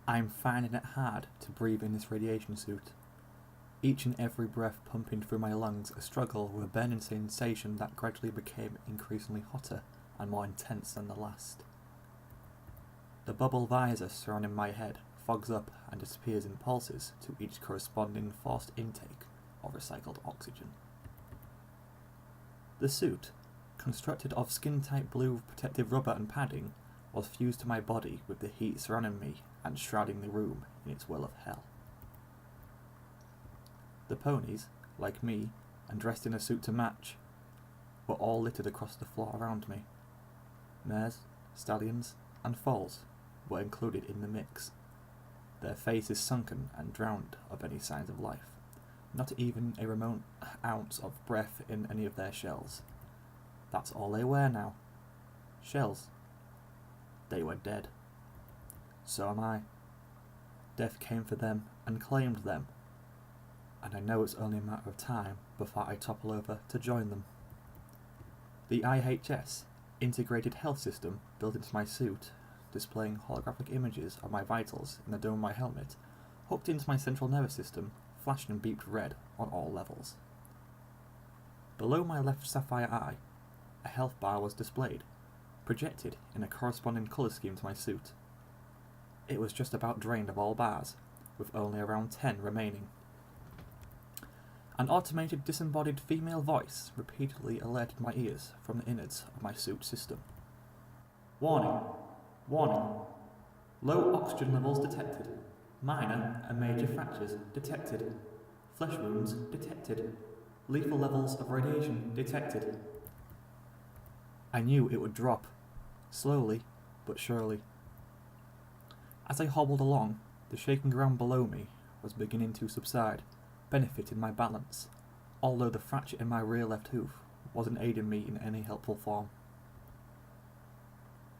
I'm finding it hard to breathe in this radiation suit. Each and every breath pumping through my lungs a struggle with a burning sensation that gradually became increasingly hotter and more intense than the last. The bubble visor surrounding my head fogs up and disappears in pulses to each corresponding forced intake of recycled oxygen. The suit, constructed of skin-tight blue protective rubber and padding, was fused to my body with the heat surrounding me and shrouding the room in its will of hell. The ponies, like me, and dressed in a suit to match, were all littered across the floor around me. Mares, stallions, and foals were included in the mix, their faces sunken and drowned of any signs of life, not even a remote ounce of breath in any of their shells. That's all they were now. Shells. They were dead. So am I. Death came for them and claimed them, and I know it's only a matter of time before I topple over to join them. The IHS, integrated health system built into my suit, displaying holographic images of my vitals in the dome of my helmet, hooked into my central nervous system, flashed and beeped red on all levels. Below my left sapphire eye, a health bar was displayed, projected in a corresponding colour scheme to my suit. It was just about drained of all bars, with only around 10 remaining. An automated disembodied female voice repeatedly alerted my ears from the innards of my suit system. Warning! Warning! Low oxygen levels detected. Minor and major fractures detected. Flesh wounds detected. Lethal levels of radiation detected. I knew it would drop, slowly but surely. As I hobbled along, the shaking ground below me was beginning to subside, benefiting my balance, although the fracture in my rear left hoof wasn't aiding me in any helpful form.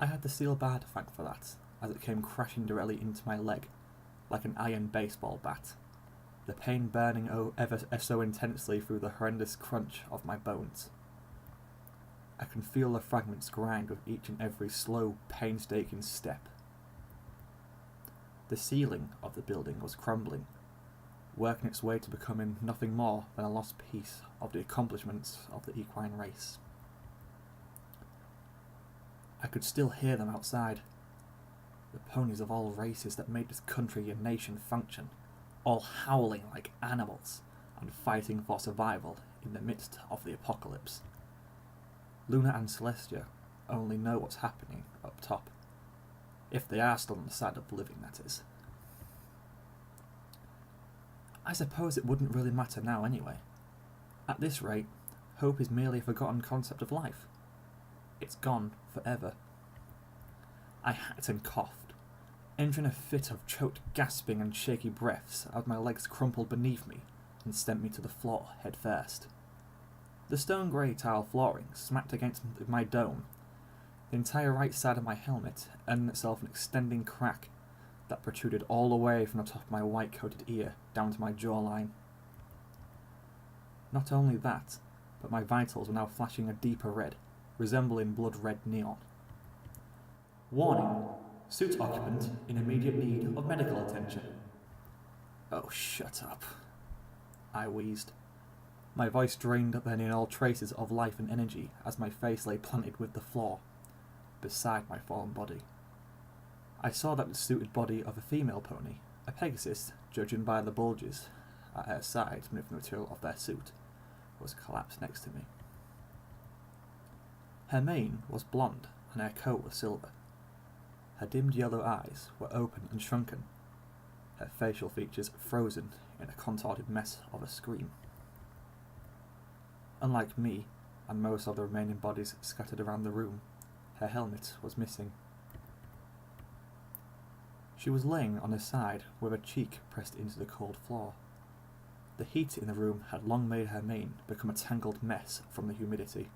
I had the steel bar to thank for that, as it came crashing directly into my leg, like an iron baseball bat, the pain burning ever so intensely through the horrendous crunch of my bones. I can feel the fragments grind with each and every slow, painstaking step. The ceiling of the building was crumbling, working its way to becoming nothing more than a lost piece of the accomplishments of the equine race. I could still hear them outside, the ponies of all races that made this country and nation function, all howling like animals and fighting for survival in the midst of the apocalypse. Luna and Celestia only know what's happening up top, if they are still on the side of the living, that is. I suppose it wouldn't really matter now anyway. At this rate, hope is merely a forgotten concept of life. It's gone forever. I hacked and coughed, entering a fit of choked gasping and shaky breaths as my legs crumpled beneath me and sent me to the floor head first. The stone grey tile flooring smacked against my dome. The entire right side of my helmet earned itself an extending crack that protruded all the way from the top of my white-coated ear down to my jawline. Not only that, but my vitals were now flashing a deeper red, resembling blood-red neon. Warning! Suit occupant in immediate need of medical attention. Oh, shut up, I wheezed. My voice drained of any and all traces of life and energy as my face lay planted with the floor, beside my fallen body. I saw that the suited body of a female pony, a Pegasus, judging by the bulges at her sides beneath the material of their suit, was collapsed next to me. Her mane was blonde and her coat was silver. Her dimmed yellow eyes were open and shrunken, her facial features frozen in a contorted mess of a scream. Unlike me and most of the remaining bodies scattered around the room, her helmet was missing. She was laying on her side with her cheek pressed into the cold floor. The heat in the room had long made her mane become a tangled mess from the humidity.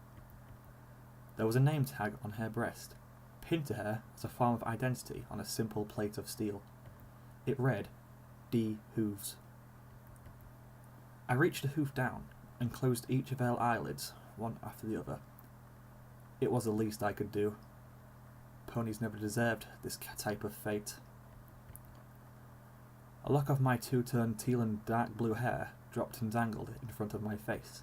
There was a name tag on her breast, pinned to her as a form of identity on a simple plate of steel. It read, D. Hooves. I reached a hoof down and closed each of her eyelids, one after the other. It was the least I could do. Ponies never deserved this type of fate. A lock of my two-turned teal and dark blue hair dropped and dangled in front of my face,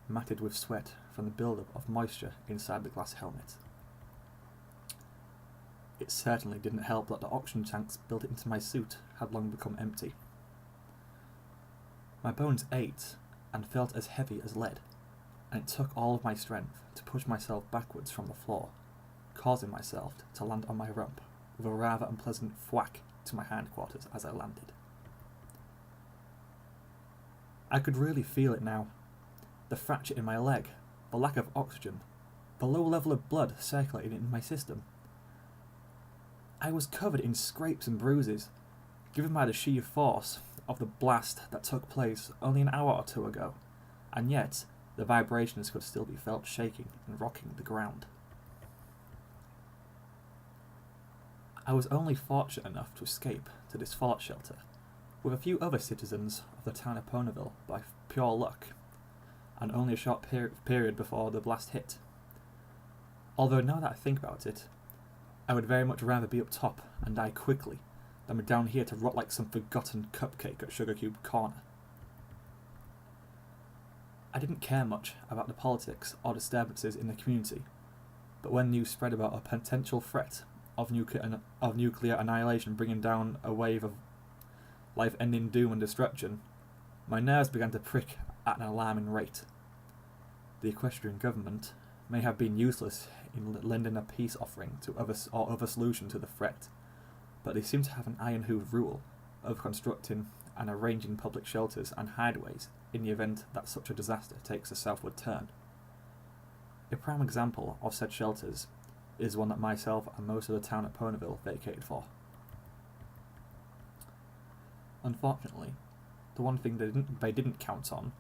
matted with sweat from the build-up of moisture inside the glass helmet. It certainly didn't help that the oxygen tanks built into my suit had long become empty. My bones ached and felt as heavy as lead, and it took all of my strength to push myself backwards from the floor, causing myself to land on my rump with a rather unpleasant thwack to my hindquarters as I landed. I could really feel it now. The fracture in my leg, the lack of oxygen, the low level of blood circulating in my system. I was covered in scrapes and bruises, given by the sheer force of the blast that took place only an hour or two ago, and yet the vibrations could still be felt shaking and rocking the ground. I was only fortunate enough to escape to this fallout shelter, with a few other citizens of the town of Ponyville by pure luck, and only a short period before the blast hit. Although now that I think about it, I would very much rather be up top and die quickly than be down here to rot like some forgotten cupcake at Sugar Cube Corner. I didn't care much about the politics or disturbances in the community, but when news spread about a potential threat of nuclear annihilation bringing down a wave of life-ending doom and destruction, my nerves began to prick at an alarming rate. The Equestrian government may have been useless in lending a peace offering to other solution to the threat, but they seem to have an iron-hooved rule of constructing and arranging public shelters and hideaways in the event that such a disaster takes a southward turn. A prime example of said shelters is one that myself and most of the town of Ponyville vacated for. Unfortunately, the one thing they didn't count on,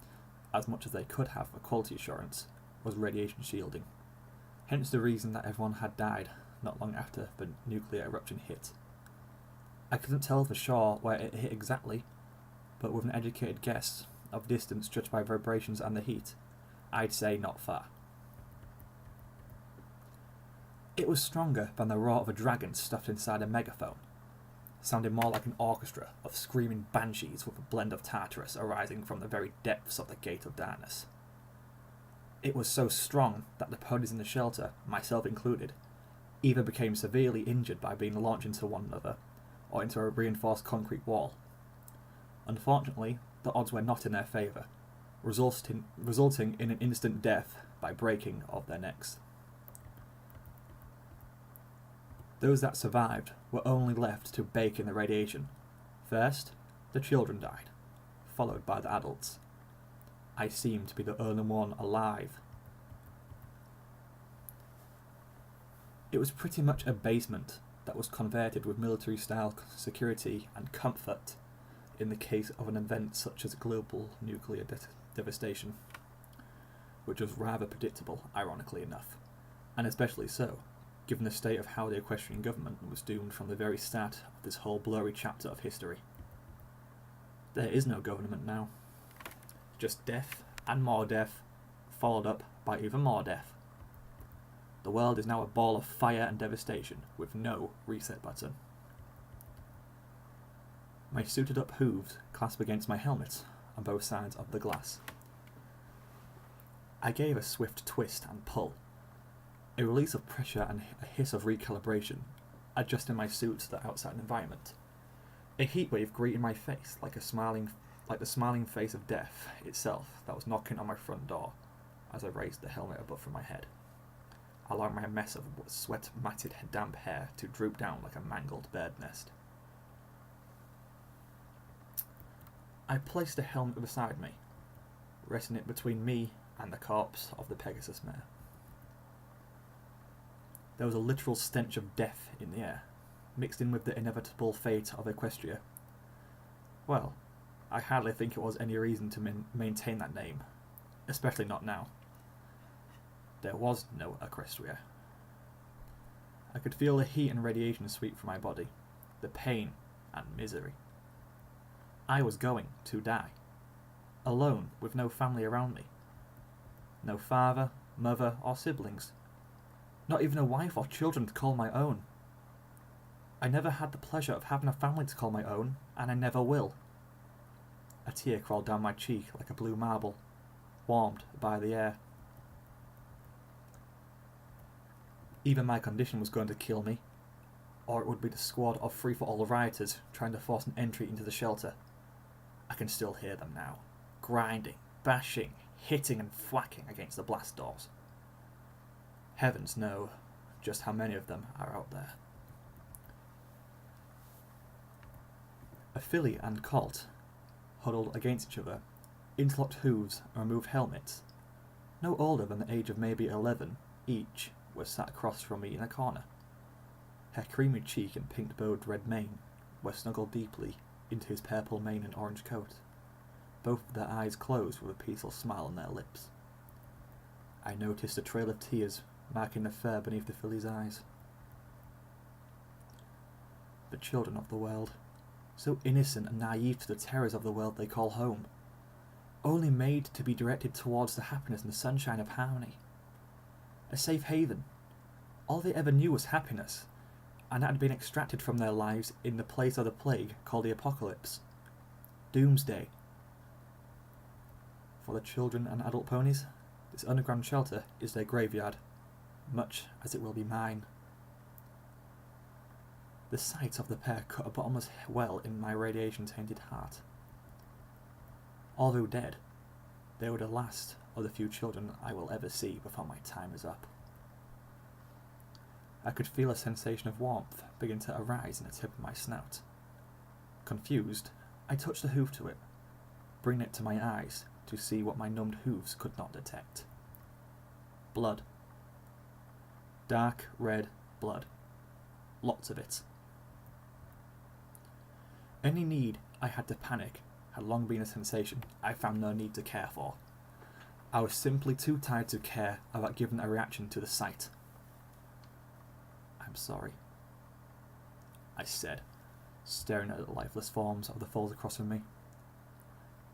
as much as they could have for quality assurance, was radiation shielding. Hence the reason that everyone had died not long after the nuclear eruption hit. I couldn't tell for sure where it hit exactly, but with an educated guess of distance judged by vibrations and the heat, I'd say not far. It was stronger than the roar of a dragon stuffed inside a megaphone, sounding more like an orchestra of screaming banshees with a blend of Tartarus arising from the very depths of the Gate of Darkness. It was so strong that the ponies in the shelter, myself included, either became severely injured by being launched into one another, or into a reinforced concrete wall. Unfortunately, the odds were not in their favour, resulting in an instant death by breaking of their necks. Those that survived were only left to bake in the radiation. First, the children died, followed by the adults. I seemed to be the only one alive. It was pretty much a basement that was converted with military-style security and comfort in the case of an event such as global nuclear devastation, which was rather predictable, ironically enough, and especially so, given the state of how the Equestrian government was doomed from the very start of this whole blurry chapter of history. There is no government now. Just death and more death, followed up by even more death. The world is now a ball of fire and devastation with no reset button. My suited up hooves clasp against my helmet on both sides of the glass. I gave a swift twist and pull, a release of pressure and a hiss of recalibration, adjusting my suit to the outside environment. A heatwave greeted my face like the smiling face of death itself that was knocking on my front door as I raised the helmet above from my head, allowing my mess of sweat-matted damp hair to droop down like a mangled bird nest. I placed the helmet beside me, resting it between me and the corpse of the Pegasus mare. There was a literal stench of death in the air, mixed in with the inevitable fate of Equestria. Well, I hardly think it was any reason to maintain that name, especially not now. There was no Equestria. I could feel the heat and radiation sweep through my body, the pain and misery. I was going to die, alone with no family around me. No father, mother or siblings. Not even a wife or children to call my own. I never had the pleasure of having a family to call my own, and I never will. A tear crawled down my cheek like a blue marble, warmed by the air. Either my condition was going to kill me, or it would be the squad of free-for-all rioters trying to force an entry into the shelter. I can still hear them now, grinding, bashing, hitting and thwacking against the blast doors. Heavens know just how many of them are out there. A filly and colt, huddled against each other, interlocked hooves and removed helmets, no older than the age of maybe 11 each, were sat across from me in a corner. Her creamy cheek and pink-bowed red mane were snuggled deeply into his purple mane and orange coat, both their eyes closed with a peaceful smile on their lips. I noticed a trail of tears marking the fur beneath the filly's eyes. The children of the world, so innocent and naive to the terrors of the world they call home, only made to be directed towards the happiness and the sunshine of harmony. A safe haven. All they ever knew was happiness, and that had been extracted from their lives in the place of the plague called the apocalypse. Doomsday. For the children and adult ponies, this underground shelter is their graveyard, much as it will be mine. The sight of the pair cut a bottomless well in my radiation-tainted heart. Although dead, they were the last of the few children I will ever see before my time is up. I could feel a sensation of warmth begin to arise in the tip of my snout. Confused, I touched the hoof to it, bringing it to my eyes to see what my numbed hooves could not detect. Blood. Dark red blood. Lots of it. Any need I had to panic had long been a sensation I found no need to care for. I was simply too tired to care about giving a reaction to the sight. I'm sorry, I said, staring at the lifeless forms of the foes across from me.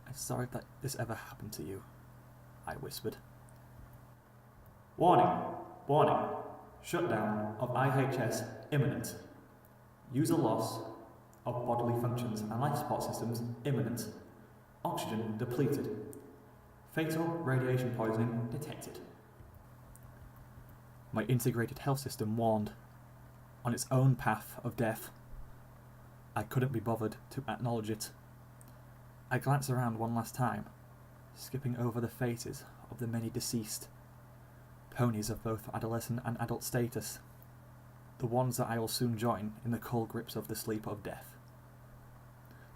I'm sorry that this ever happened to you, I whispered. Warning! Warning! Shutdown of IHS imminent. User loss of bodily functions and life support systems imminent. Oxygen depleted. Fatal radiation poisoning detected. My integrated health system warned. On its own path of death. I couldn't be bothered to acknowledge it. I glanced around one last time, skipping over the faces of the many deceased. Ponies of both adolescent and adult status. The ones that I will soon join in the cold grips of the sleep of death.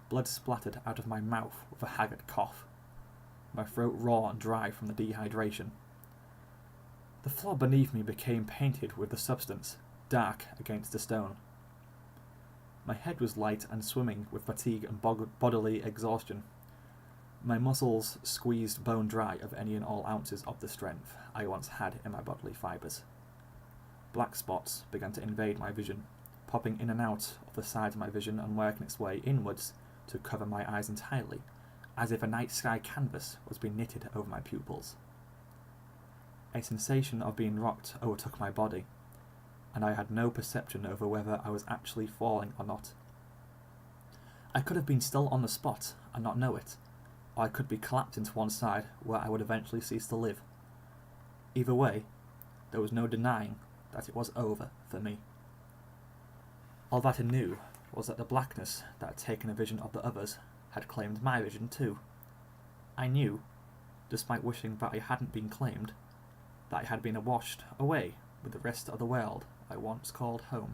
Blood splattered out of my mouth with a haggard cough, my throat raw and dry from the dehydration. The floor beneath me became painted with the substance, dark against the stone. My head was light and swimming with fatigue and bodily exhaustion. My muscles squeezed bone dry of any and all ounces of the strength I once had in my bodily fibres. Black spots began to invade my vision, popping in and out of the sides of my vision and working its way inwards to cover my eyes entirely, as if a night sky canvas was being knitted over my pupils. A sensation of being rocked overtook my body, and I had no perception over whether I was actually falling or not. I could have been still on the spot and not know it, or I could be clapped into one side where I would eventually cease to live. Either way, there was no denying that it was over for me. All that I knew was that the blackness that had taken a vision of the others had claimed my vision too. I knew, despite wishing that I hadn't been claimed, that I had been washed away with the rest of the world I once called home.